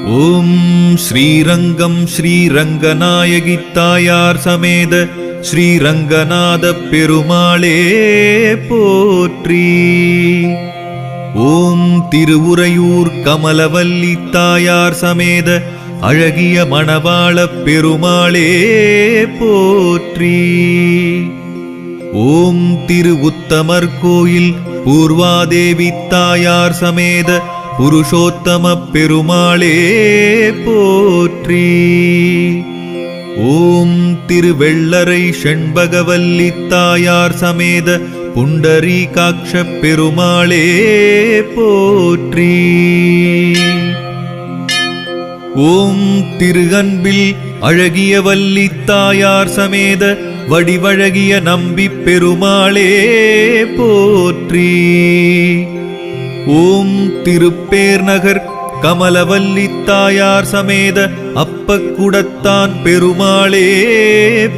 ஓம் ஸ்ரீரங்கம் ஸ்ரீரங்கநாயகி தாயார் சமேத ஸ்ரீரங்கநாத பெருமாளே போற்றி. ஓம் திருவுரையூர் கமலவல்லி தாயார் சமேத அழகிய மணவாள பெருமாளே போற்றி. ஓம் திரு உத்தமர் கோயில் பூர்வாதேவி தாயார் சமேத புருஷோத்தம பெருமாளே போற்றி. ஓம் திருவெள்ளரை செண்பகவல்லி தாயார் சமேத புண்டரீகாட்ச பெருமாளே போற்றி. ஓம் திருஅன்பில் அழகிய வல்லி தாயார் சமேத வடிவழகிய நம்பி பெருமாளே போற்றி. ஓம் திருப்பேர்நகர் கமலவல்லி தாயார் சமேத அப்பக்குடத்தான் பெருமாளே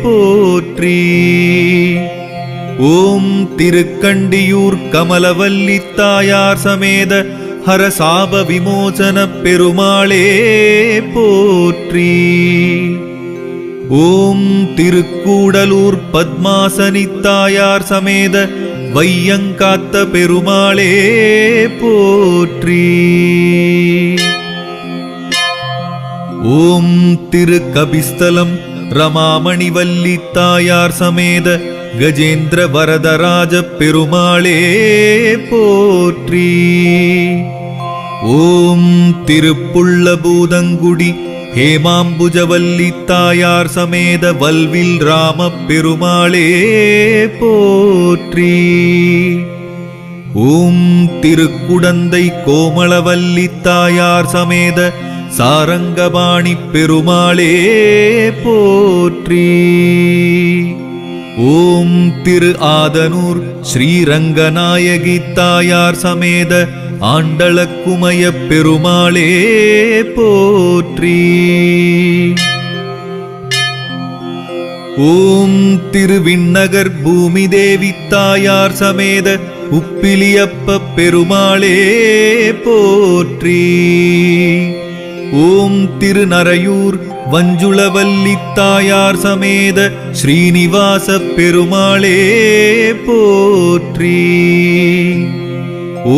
போற்றி. ஓம் திருக்கண்டியூர் கமலவல்லி தாயார் சமேத ஹரசாப விமோசன பெருமாளே போற்றி. ஓம் திருக்கூடலூர் பத்மாசனி தாயார் சமேத வையங்காத்த பெருமாளே போற்றி. ஓம் திரு கபிஸ்தலம் ரமாமணிவல்லி தாயார் சமேத கஜேந்திர வரதராஜ பெருமாளே போற்றி. ஓம் திருப்புள்ளபூதங்குடி ஹேமாம்புஜவல்லி தாயார் சமேத வல்வில் ராம பெருமாளே போற்றி. ஓம் திருக்குடந்தை கோமளவல்லி தாயார் சமேத சாரங்கபாணி பெருமாளே போற்றி. ஓம் திரு ஆதனூர் ஸ்ரீரங்கநாயகி தாயார் சமேத ஆண்டளக்குமய பெருமாளே போற்றி. ஓம் திருவிண்ணகர் பூமி தேவி தாயார் சமேத உப்பிலியப்ப பெருமாளே போற்றி. ஓம் திருநரையூர் வஞ்சுளவல்லி தாயார் சமேத ஸ்ரீனிவாச பெருமாளே போற்றி.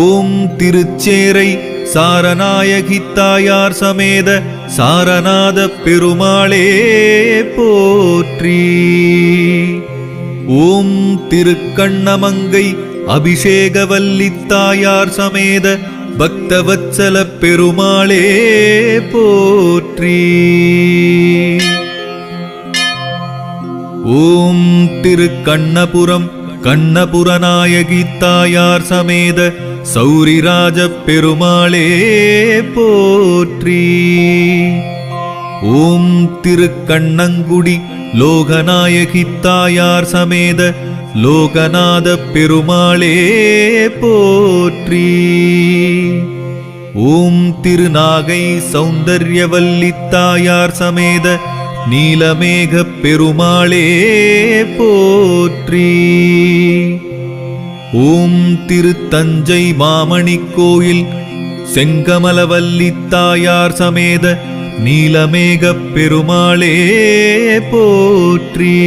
ஓம் திருச்சேரை சாரநாயகி தாயார் சமேத சாரநாத பெருமாளே போற்றி. ஓம் திருக்கண்ணமங்கை அபிஷேகவல்லி தாயார் சமேத பக்தவத்சல பெருமாளே போற்றி. ஓம் திருக்கண்ணபுரம் கண்ணபுரநாயகி தாயார் சமேத சௌரிராஜ பெருமாளே போற்றி. ஓம் திருக்கண்ணங்குடி லோகநாயகி தாயார் சமேத லோகநாத பெருமாளே போற்றி. ஓம் திருநாகை சௌந்தர்யவல்லி தாயார் சமேத நீலமேக பெருமாளே போற்றி. ஓம் திருத்தஞ்சை மாமணி கோயில் செங்கமலவல்லி தாயார் சமேத நீலமேக பெருமாளே போற்றி.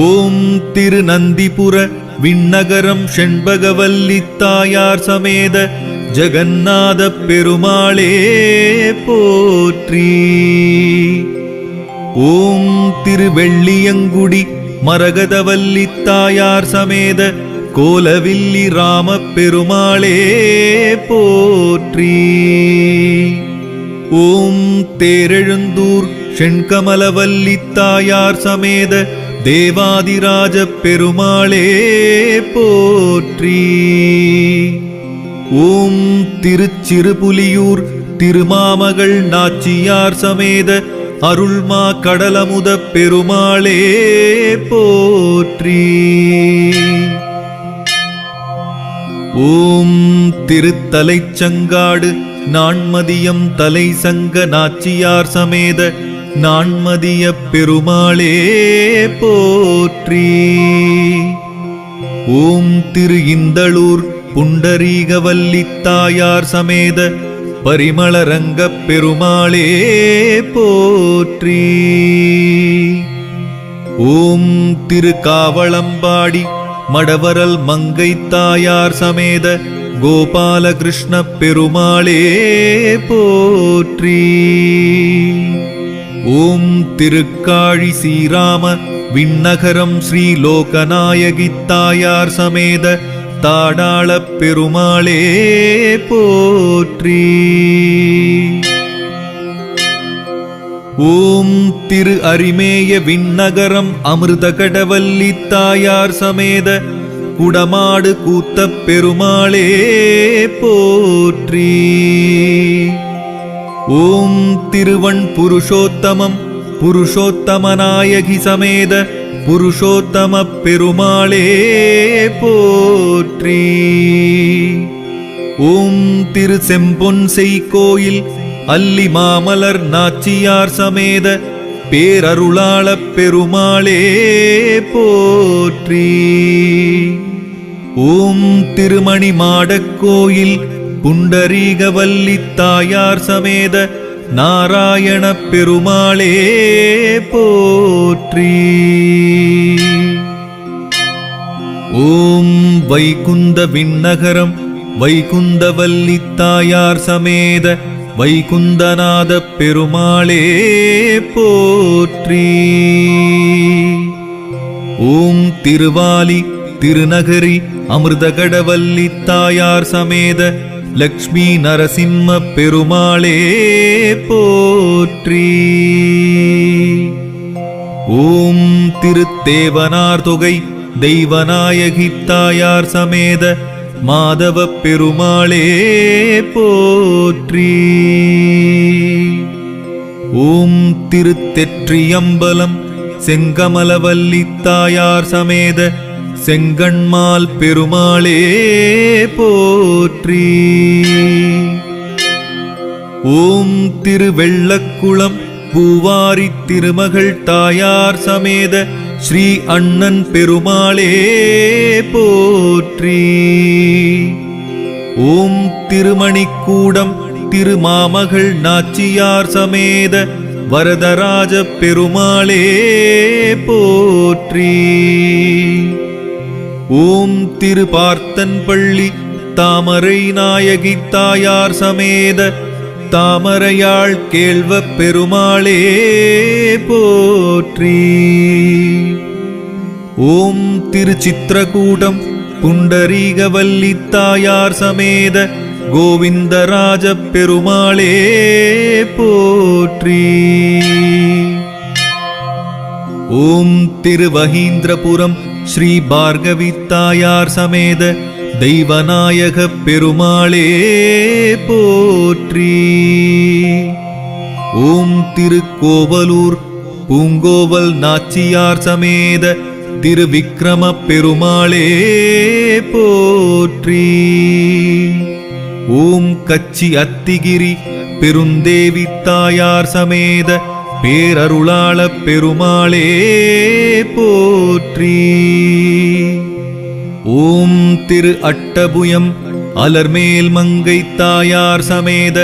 ஓம் திருநந்திபுர விண்ணகரம் செண்பகவல்லி தாயார் சமேத ஜகநாத பெருமாளே போற்றி. ஓம் திருவெள்ளியங்குடி மரகதவல்லி தாயார் சமேத கோலவில்லி ராம பெருமாளே போற்றி. ஓம் தேரெழுந்தூர் செண்கமலவல்லி தாயார் சமேத தேவாதிராஜ பெருமாளே போற்றி. ஓம் திருச்சிறுபுலியூர் திருமாமகள் நாச்சியார் சமேத அருள்மா கடலமுத பெருமாளே போற்றி. ஓம் திருத்தலைச்சங்காடு நான்மதியம் தலை சங்க நாச்சியார் சமேத நான்மதிய பெருமாளே போற்றி. ஓம் திரு இந்தளூர் புண்டரீகவல்லித்தாயார் சமேத பரிமளரங்கப் பெருமாளே போற்றி. ஓம் திருக்காவளம்பாடி மடவரல் மங்கைத்தாயார் சமேத கோபாலகிருஷ்ண பெருமாளே போற்றி. ஓம் திருக்காழி ஸ்ரீராம விண்ணகரம் ஸ்ரீலோகநாயகித்தாயார் சமேத தாடாளப் பெருமாளே போற்றி. ஓம் திரு அரிமேய விண்ணகரம் அமிர்தகடவல்லித்தாயார் சமேத குடமாடு கூத்தப் பெருமாளே போற்றி. ஓம் திருவன் புருஷோத்தமம் புருஷோத்தமநாயகி சமேத புருஷோத்தம பெருமாளே போற்றி. ஓம் திரு செம்பொன் செய்கோயில் அல்லி மாமலர் நாச்சியார் சமேத பேரருளாளப் பெருமாளே போற்றி. ஓம் திருமணி மாடக்கோயில் புண்டரீகவல்லித்தாயார் சமேத நாராயண பெருமாளே போற்றி. ஓம் வைகுந்த விண்ணகரம் வைகுந்தவல்லித்தாயார் சமேத வைகுந்தநாத பெருமாளே போற்றி. ஓம் திருவாலி திருநகரி அமிர்தகடவல்லித்தாயார் சமேத லக்ஷ்மி நரசிம்ம பெருமாளே போற்றி. ஓம் திருத்தேவனார் தொகை தெய்வநாயகித்தாயார் சமேத மாதவ பெருமாளே போற்றி. ஓம் திருத்தெற்றியம்பலம் செங்கமலவல்லித்தாயார் சமேத செங்கண்மால் பெருமாளே போற்றி. ஓம் திருவெள்ளக்குளம் பூவாரி திருமகள் தாயார் சமேத ஸ்ரீ அண்ணன் பெருமாளே போற்றி. ஓம் திருமணிக்கூடம் திருமாமகள் நாச்சியார் சமேத வரதராஜ பெருமாளே போற்றி. ஓம் திருப்பார்த்தன்பள்ளி தாமரை நாயகி தாயார் சமேத தாமரையாள் கேள்வ பெருமாளே போற்றி. ஓம் திருச்சித்ரகூடம் புண்டரீகவல்லித்தாயார் சமேத கோவிந்தராஜ பெருமாளே போற்றி. ஓம் திருவஹீந்திரபுரம் ஸ்ரீ பார்கவித்தாயார் சமேத தெய்வநாயக பெருமாளே போற்றி. ஓம் திருக்கோவலூர் பூங்கோவல் நாச்சியார் சமேத திருவிக்ரம பெருமாளே போற்றி. ஓம் கச்சி அத்திகிரி பெருந்தேவி தாயார் சமேத பேரருளாள பெருமாளே போற்றி. ஓம் திரு அட்டபுயம் அலர்மேல் மங்கை தாயார் சமேத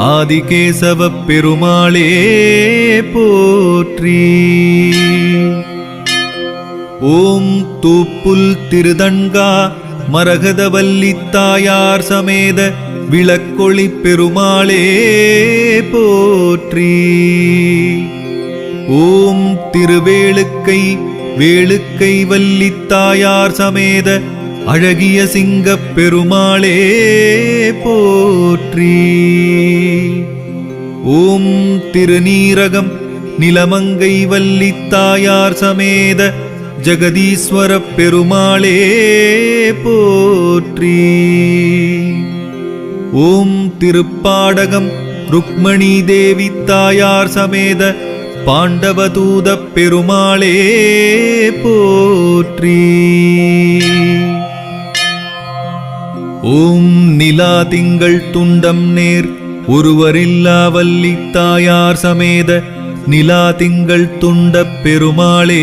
ஆதிகேசவ பெருமாளே போற்றி. ஓம் தூப்புல் திருதண்கா மரகதவல்லித்தாயார் சமேத விளக்கொளி பெருமாளே போற்றி. ஓம் திருவேளுக்கை வேளுக்கை வல்லித்தாயார் சமேத அழகிய சிங்கப் பெருமாளே போற்றி. ஓம் திருநீரகம் நிலமங்கை வல்லித்தாயார் சமேத ஜெகதீஸ்வர பெருமாளே போற்றி. ஓம் திருப்பாடகம் ருக்மணி தேவி தாயார் சமேத பாண்டவதூத பெருமாளே போற்றி. ஓம் நிலா திங்கள் துண்டம் நேர் ஒருவரில்லா வல்லித்தாயார் சமேத நிலா திங்கள் துண்ட பெருமாளே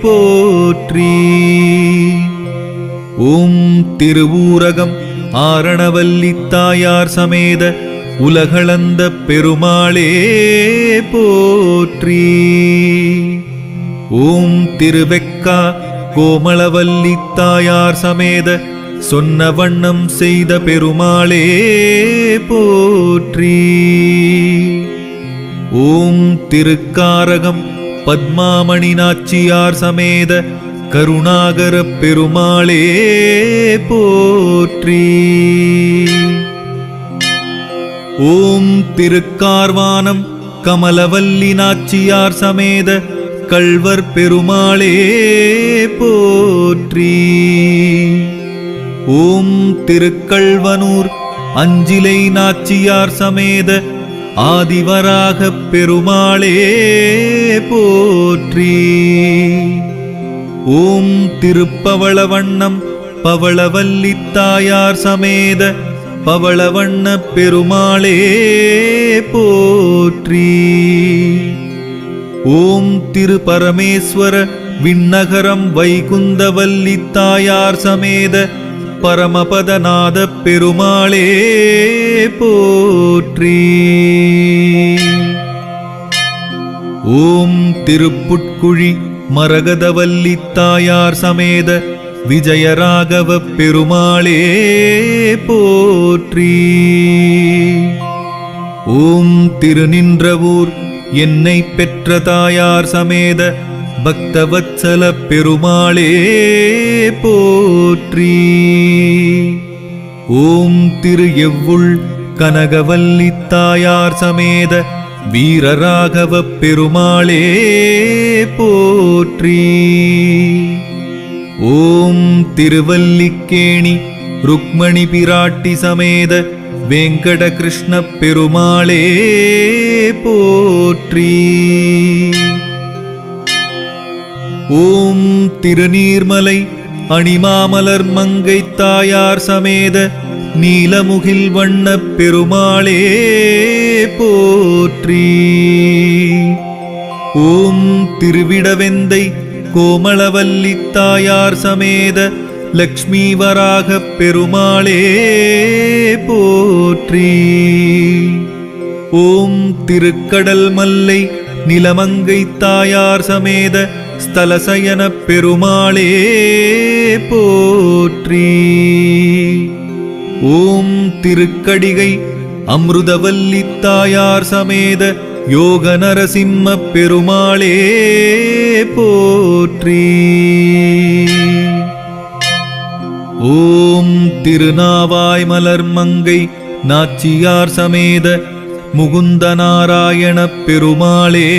போற்றி. ஓம் திருவூரகம் ஆரணவல்லித்தாயார் சமேத உலகளந்த பெருமாளே போற்றி. ஓம் திருவெக்கா கோமளவல்லித்தாயார் சமேத சொன்ன வண்ணம் செய்த பெருமாளே போற்றி. ஓம் திருக்காரகம் பத்மாமணி நாச்சியார் சமேத கருணாகர பெருமாளே போற்றி. ஓம் திருக்கார்வானம் கமலவல்லி நாச்சியார் சமேத கள்வர் பெருமாளே போற்றி. ஓம் திருக்கள்வனூர் அஞ்சிலை நாச்சியார் சமேத ஆதிவராகப் பெருமாளே போற்றி. ஓம் திருப்பவளவண்ணம் பவளவல்லித்தாயார் சமேத பவளவண்ண பெருமாளே போற்றி. ஓம் திருபரமேஸ்வர விண்ணகரம் வைகுந்தவல்லித்தாயார் சமேத பரமபதநாத பெருமாளே போற்றி. ஓம் திருப்புட்குழி மரகதவல்லித்தாயார் சமேத விஜயராகவ பெருமாளே போற்றி. ஓம் திருநின்றவூர் என்னை பெற்ற தாயார் சமேத பக்தவத்சல பெருமாளே போற்றி. ஓம் திரு எவ்வுள் கனகவல்லித்தாயார் சமேத வீரராகவ பெருமாளே போற்றி. ஓம் திருவல்லிக்கேணி ருக்மணி பிராட்டி சமேத வெங்கட கிருஷ்ண பெருமாளே போற்றி. ஓம் திருநீர்மலை அணிமாமலர் மங்கை தாயார் சமேத நீலமுகில் வண்ண பெருமாளே போற்றி. ஓம் திருவிடவெந்தை கோமளவல்லித்தாயார் சமேத லக்ஷ்மீவராக பெருமாளே போற்றி. ஓம் திருக்கடல் மல்லை நிலமங்கை தாயார் சமேத ஸ்தலசயன பெருமாளே போற்றி. ஓம் திருக்கடிகை அமிர்தவல்லித்தாயார் சமேத யோக நரசிம்ம பெருமாளே போற்றி. ஓம் திருநாவாய் மலர் மங்கை நாச்சியார் சமேத முகுந்த நாராயண பெருமாளே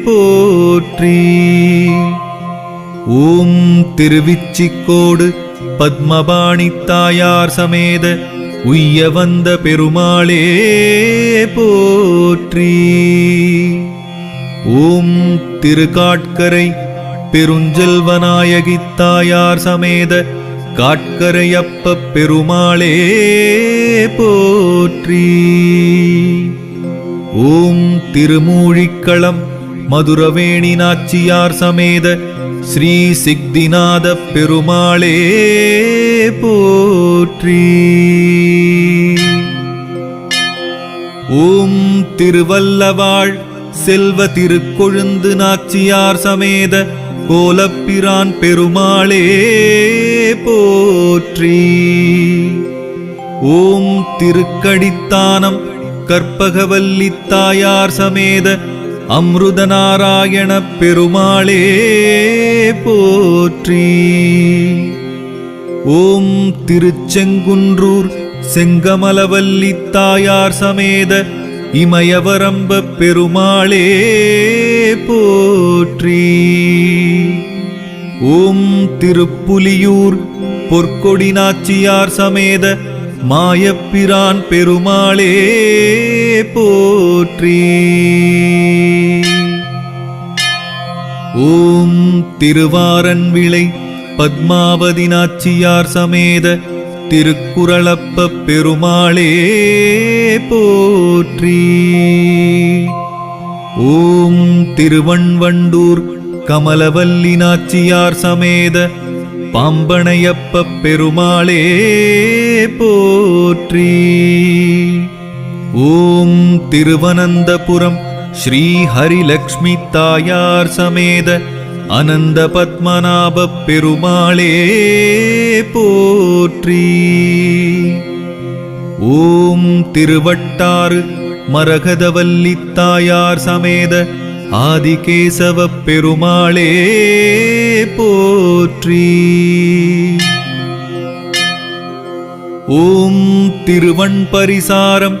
போற்றி. ஓம் திருவிச்சிக்கோடு பத்மபாணி தாயார் சமேத உய்ய வந்த பெருமாளே போற்றி. ஓம் திருக்காட்கரை பெருஞ்செல்வநாயகி தாயார் சமேத காட்கரையப்ப பெருமாளே போற்றி. ஓம் திருமூழிக்களம் மதுரவேணி நாச்சியார் சமேத ஸ்ரீ சித்திநாத பெருமாளே போற்றி. ஓம் திருவல்லவாழ் செல்வ திருக்கொழுந்து நாச்சியார் சமேத கோலப்பிரான் பெருமாளே போற்றி. ஓம் திருக்கடித்தானம் கற்பகவல்லித்தாயார் சமேத அமிர்தநாராயண பெருமாளே போற்றி. ஓம் திருச்செங்குன்றூர் செங்கமலவல்லித்தாயார் சமேத இமயவரம்ப பெருமாளே போற்றி. ஓம் திருப்புலியூர் பொற்கொடி நாச்சியார் சமேத மாயப்பிரான் பெருமாளே போற்றி. ஓம் திருவாரன்விளை பத்மாவதி நாச்சியார் சமேத திருக்குறளப்ப பெருமாளே போற்றி. ஓம் திருவண்வண்டூர் கமலவல்லி நாச்சியார் சமேத பாம்பனையப்ப பெருமாளே போற்றி. ஓம் திருவனந்தபுரம் ஸ்ரீ ஹரிலக்ஷ்மி தாயார் சமேத அனந்த பத்மநாப பெருமாளே போற்றி. ஓம் திருவட்டாறு மரகதவல்லி தாயார் சமேத ஆதிகேசவ பெருமாளே போற்றி. ஓம் திருவண்பரிசாரம்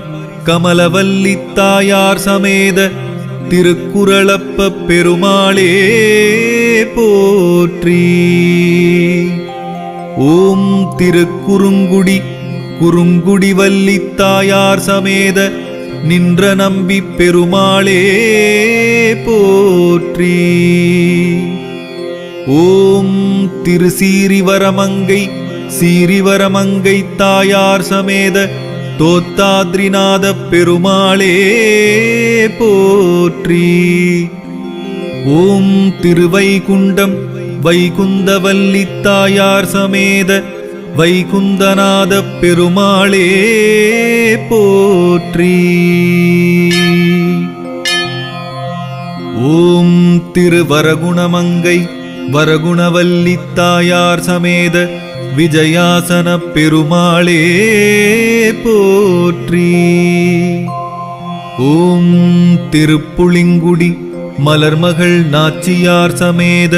கமலவல்லி தாயார் சமேத திருக்குறளப்ப பெருமாளே போற்றி. ஓம் திருக்குறுங்குடி குறுங்குடிவல்லி தாயார் சமேத நின்ற நம்பி பெருமாளே போற்றி. ஓம் திருசீரிவரமங்கை சீரிவரமங்கை தாயார் சமேத தோத்தாத்ரிநாத பெருமாளே போற்றி. ஓம் திருவைகுண்டம் வைகுந்தவல்லி தாயார் சமேத வைகுந்தநாத பெருமாளே போற்றி. ஓம் திருவரகுணமங்கை வரகுணவல்லி தாயார் சமேத விஜயாசன பெருமாளே போற்றி. ஓம் திருப்புளிங்குடி மலர்மகள் நாச்சியார் சமேத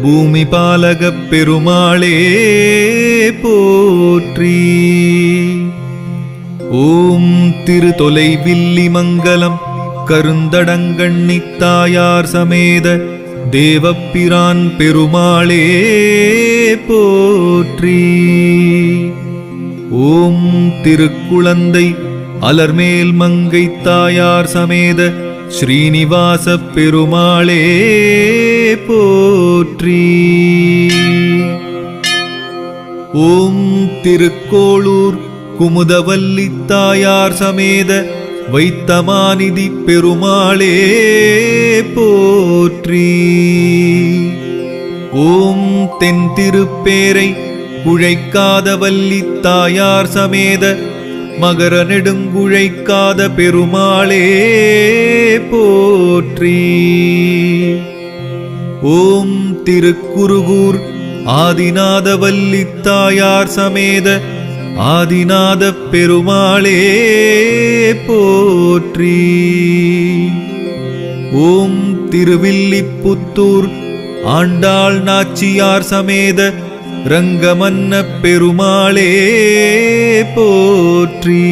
பூமிபாலக பெருமாளே போற்றி. ஓம் திருதொலைவில்லி மங்கலம் கருந்தடங்கண்ணி தாயார் சமேத தேவப்பிரான் பெருமாளே போற்றி. ஓம் திருக்குழந்தை அலர்மேல் மங்கை தாயார் சமேத ஸ்ரீனிவாச பெருமாளே போற்றி. ஓம் திருக்கோளூர் குமுதவல்லி தாயார் சமேத வைத்தமாநிதி பெருமாளே போற்றி. ஓம் தென் திருப்பேரை குழைக்காதவல்லி தாயார் சமேத மகர நெடுங்குழைக்காத பெருமாளே போற்றி. ஓம் திருக்குருகூர் ஆதிநாதவல்லி தாயார் சமேத ஆதிநாத பெருமாளே போற்றி. ஓம் திருவில்லிபுத்தூர் ஆண்டாள் நாச்சியார் சமேத ரங்கமன்ன பெருமாளே போற்றி.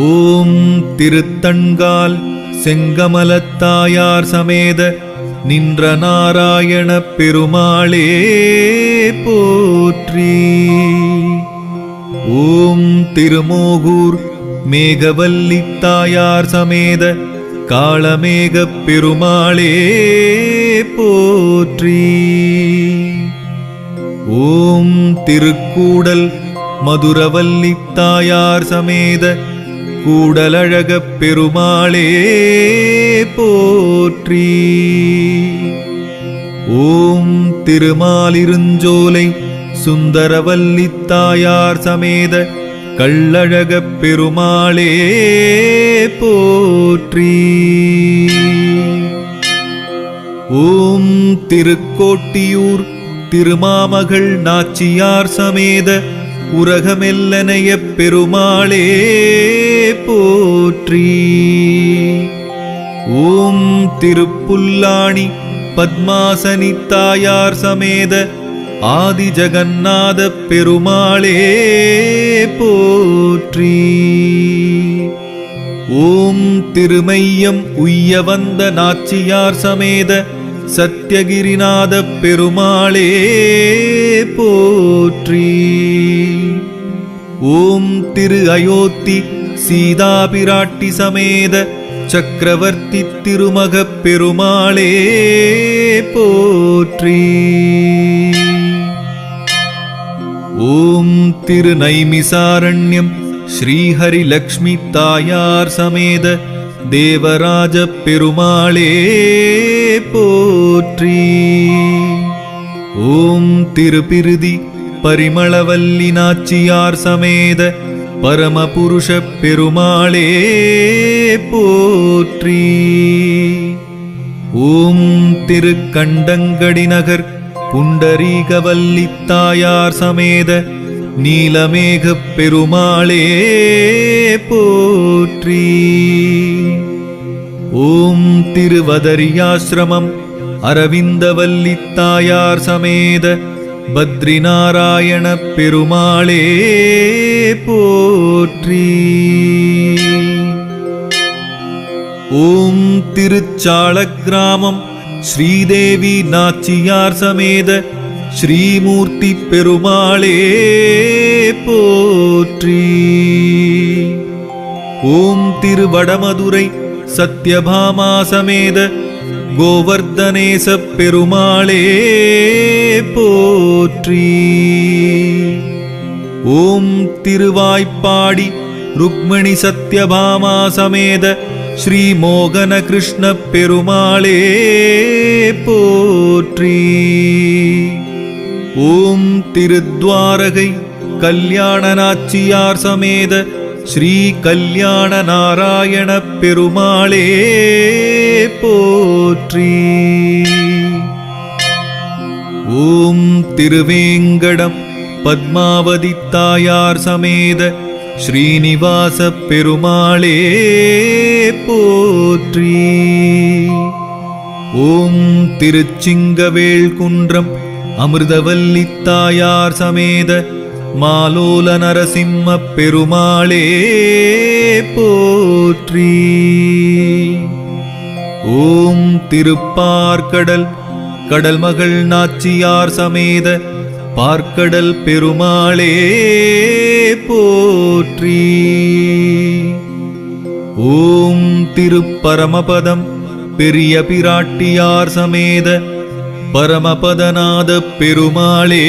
ஓம் திருத்தண்கால் செங்கமலத்தாயார் சமேத நின்ற நாராயண பெருமாளே போற்றி. ஓம் திருமோகூர் மேகவல்லி தாயார் சமேத காளமேக பெருமாளே போற்றி. ஓம் திருக்கூடல் மதுரவல்லி தாயார் சமேத கூடலழக பெருமாளே போற்றி. ஓம் திருமாலிருஞ்சோலை சுந்தரவல்லி தாயார் சமேத கள்ளழக பெருமாளே போற்றி. ஓம் திருக்கோட்டியூர் திருமாமகள் நாச்சியார் சமேத உரகமெல்லனைய பெருமாளே போற்றி. ஓம் திருப்புல்லாணி பத்மாசனி தாயார் சமேத ஆதி ஜகநாத பெருமாளே போற்றி. ஓம் திருமையம் உய்ய வந்த நாச்சியார் சமேத சத்யகிரிநாத பெருமாளே போற்றி. ஓம் திரு அயோத்தி சீதாபிராட்டி சமேத சக்கரவர்த்தி திருமகப் பெருமாளே போற்றி. ஓம் திரு நைமிசாரண்யம் ஸ்ரீஹரிலக்ஷ்மி தாயார் சமேத தேவராஜ பெருமாளே போற்றி. ஓம் திருப்பிருதி பரிமளவல்லி நாச்சியார் சமேத பரமபுருஷ பெருமாளே போற்றி. ஓம் திருக்கண்டங்கடி நகர் புண்டரீகவல்லி தாயார் சமேத நீலமேகப் பெருமாளே போற்றி. ஓம் திருவதரியாசிரமம் அரவிந்தவல்லி தாயார் சமேத பத்ரிநாராயண பெருமாளே போற்றி. ஓம் திருச்சாளக்கிராமம் ஸ்ரீதேவி நாச்சியார் சமேத ஸ்ரீமூர்த்தி பெருமாளே போற்றி. ஓம் திருவடமதுரை சத்யபாமா சமேத கோவர்தனேச பெருமாளே போற்றி. ஓம் திருவாய்ப்பாடி ருக்மணி சத்யபாமா சமேத ஸ்ரீ மோகன கிருஷ்ண பெருமாளே போற்றி. ஓம் திருத்வாரகை கல்யாண நாச்சியார் சமேத ஸ்ரீ கல்யாண நாராயண பெருமாளே போற்றி. ஓம் திருவேங்கடம் பத்மாவதி தாயார் சமேத ஸ்ரீனிவாச பெருமாளே போற்றி. ஓம் திருச்சிங்கவேள் குன்றம் அமிர்தவல்லி தாயார் சமேத மாலோல நரசிம்ம பெருமாளே போற்றி. ஓம் திருப்பார்கடல் கடல்மகள் நாச்சியார் சமேத பார்க்கடல் பெருமாளே போற்றி. ஓம் திருப்பரமபதம் பெரிய பிராட்டியார் சமேத பரமபதநாத பெருமாளே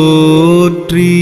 போற்றி.